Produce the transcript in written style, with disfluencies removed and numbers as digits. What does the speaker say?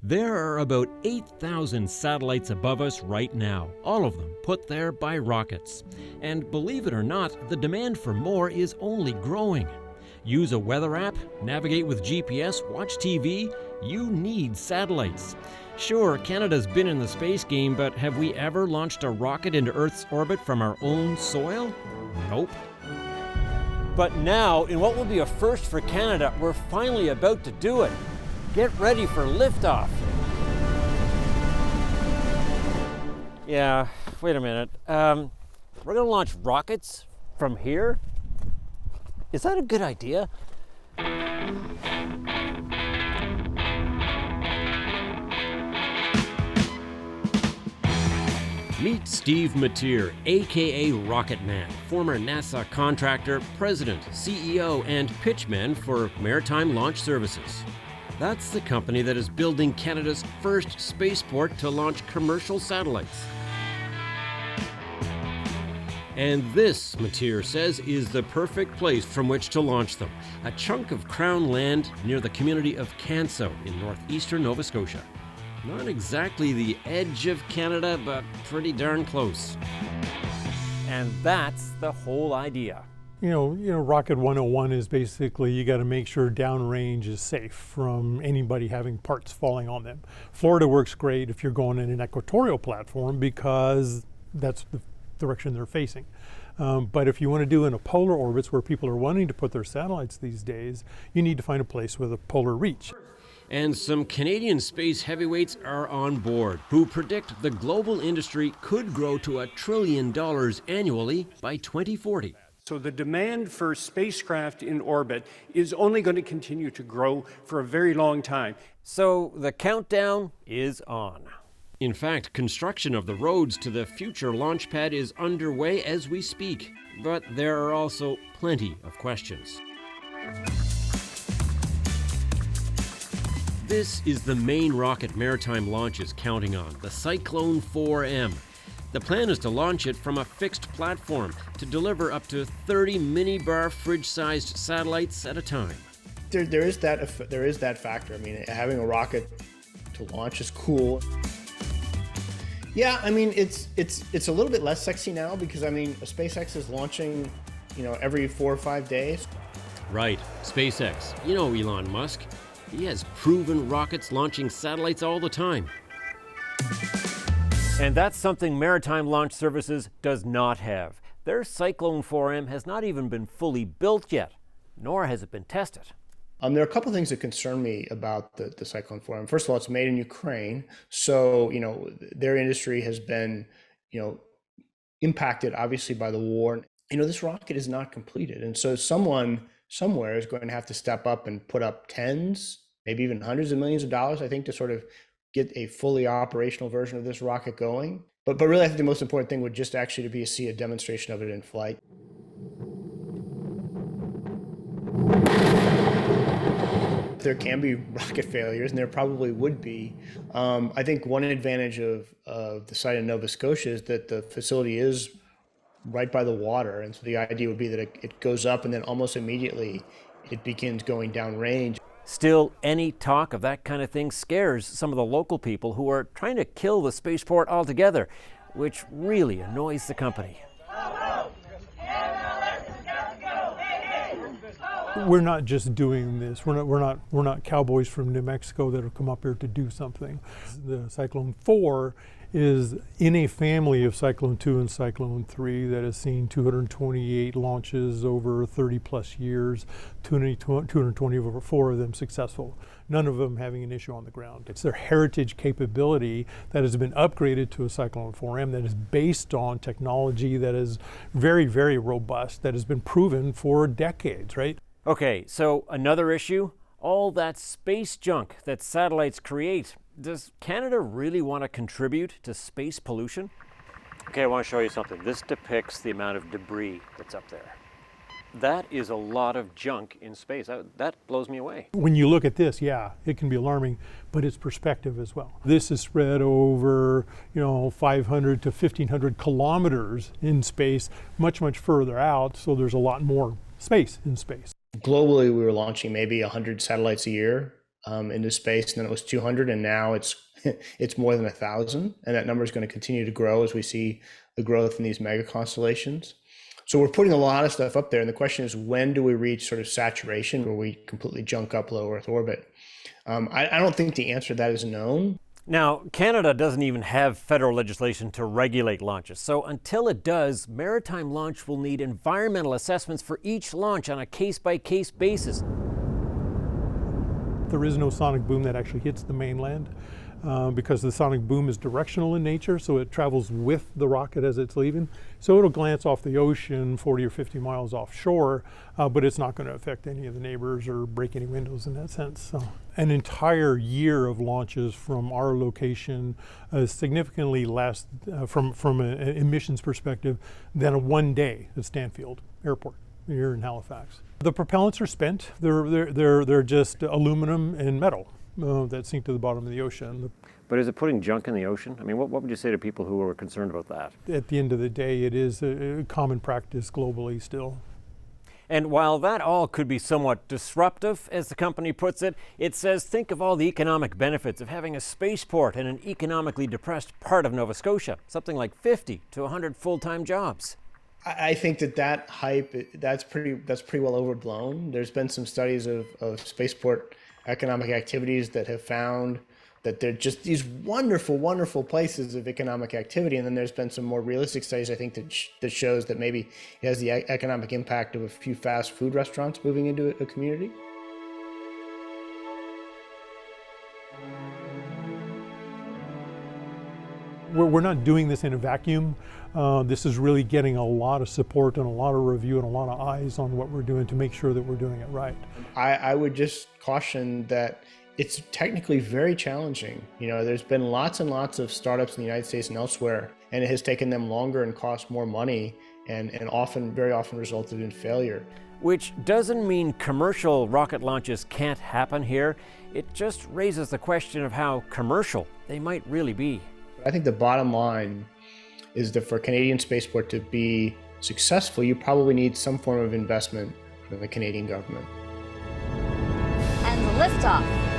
There are about 8,000 satellites above us right now, all of them put there by rockets. And believe it or not, the demand for more is only growing. Use a weather app, navigate with GPS, watch TV, you need satellites. Sure, Canada's been in the space game, but have we ever launched a rocket into Earth's orbit from our own soil? Nope. But now, in what will be a first for Canada, we're finally about to do it. Get ready for liftoff. Yeah, wait a minute. We're gonna launch rockets from here? Is that a good idea? Meet Steve Mateer, aka Rocket Man, former NASA contractor, president, CEO, and pitchman for Maritime Launch Services. That's the company that is building Canada's first spaceport to launch commercial satellites. And this, Mateer says, is the perfect place from which to launch them. A chunk of crown land near the community of Canso in northeastern Nova Scotia. Not exactly the edge of Canada, but pretty darn close. And that's the whole idea. You know, Rocket 101 is basically you got to make sure downrange is safe from anybody having parts falling on them. Florida works great if you're going in an equatorial platform because that's the direction they're facing. But if you want to do in a polar orbits where people are wanting to put their satellites these days, you need to find a place with a polar reach. And some Canadian space heavyweights are on board, who predict the global industry could grow to $1 trillion annually by 2040. So the demand for spacecraft in orbit is only going to continue to grow for a very long time. So the countdown is on. In fact, construction of the roads to the future launch pad is underway as we speak. But there are also plenty of questions. This is the main rocket Maritime Launch is counting on, the Cyclone 4M. The plan is to launch it from a fixed platform to deliver up to 30 minibar fridge-sized satellites at a time. There is that factor. I mean, having a rocket to launch is cool. Yeah, I mean, it's a little bit less sexy now because, I mean, SpaceX is launching, every 4 or 5 days. Right, SpaceX. You know Elon Musk. He has proven rockets launching satellites all the time. And that's something Maritime Launch Services does not have. Their Cyclone 4M has not even been fully built yet, nor has it been tested. There are a couple of things that concern me about the Cyclone 4M. First of all, it's made in Ukraine, so their industry has been, impacted obviously by the war. This rocket is not completed, and so someone somewhere is going to have to step up and put up tens, maybe even hundreds of millions of dollars, I think, to sort of get a fully operational version of this rocket going. But really, I think the most important thing would just actually be to see a demonstration of it in flight. There can be rocket failures, and there probably would be. I think one advantage of the site in Nova Scotia is that the facility is right by the water, and so the idea would be that it goes up and then almost immediately it begins going downrange. Still, any talk of that kind of thing scares some of the local people who are trying to kill the spaceport altogether, which really annoys the company. We're not just doing this. We're not cowboys from New Mexico that have come up here to do something. The Cyclone 4 is in a family of Cyclone 2 and Cyclone 3 that has seen 228 launches over 30 plus years, 224 of them successful, none of them having an issue on the ground. It's their heritage capability that has been upgraded to a Cyclone 4M that is based on technology that is very, very robust, that has been proven for decades, right? Okay, so another issue, all that space junk that satellites create. Does Canada really want to contribute to space pollution? Okay, I want to show you something. This depicts the amount of debris that's up there. That is a lot of junk in space. That blows me away. When you look at this, yeah, it can be alarming, but it's perspective as well. This is spread over, 500 to 1,500 kilometers in space, much, much further out, so there's a lot more space in space. Globally, we were launching maybe 100 satellites a year. into space, and then it was 200, and now it's it's more than 1,000, and that number is going to continue to grow as we see the growth in these mega constellations. So we're putting a lot of stuff up there, and the question is, when do we reach sort of saturation where we completely junk up low Earth orbit? I don't think the answer to that is known. Now, Canada doesn't even have federal legislation to regulate launches, so until it does, maritime launch will need environmental assessments for each launch on a case-by-case basis. There is no sonic boom that actually hits the mainland because the sonic boom is directional in nature, so it travels with the rocket as it's leaving. So it'll glance off the ocean 40 or 50 miles offshore, but it's not going to affect any of the neighbors or break any windows in that sense. So an entire year of launches from our location significantly less from an emissions perspective than one day at Stanfield Airport here in Halifax. The propellants are spent. They're just aluminum and metal that sink to the bottom of the ocean. But is it putting junk in the ocean? I mean, what would you say to people who are concerned about that? At the end of the day, it is a common practice globally still. And while that all could be somewhat disruptive, as the company puts it, it says think of all the economic benefits of having a spaceport in an economically depressed part of Nova Scotia, something like 50 to 100 full-time jobs. I think that hype, that's pretty well overblown. There's been some studies of spaceport economic activities that have found that they're just these wonderful, wonderful places of economic activity. And then there's been some more realistic studies, I think, that shows that maybe it has the economic impact of a few fast food restaurants moving into a community. We're not doing this in a vacuum. This is really getting a lot of support and a lot of review and a lot of eyes on what we're doing to make sure that we're doing it right. I would just caution that it's technically very challenging. You know, there's been lots and lots of startups in the United States and elsewhere, and it has taken them longer and cost more money and very often resulted in failure. Which doesn't mean commercial rocket launches can't happen here. It just raises the question of how commercial they might really be. I think the bottom line is that for Canadian spaceport to be successful, you probably need some form of investment from the Canadian government. And liftoff.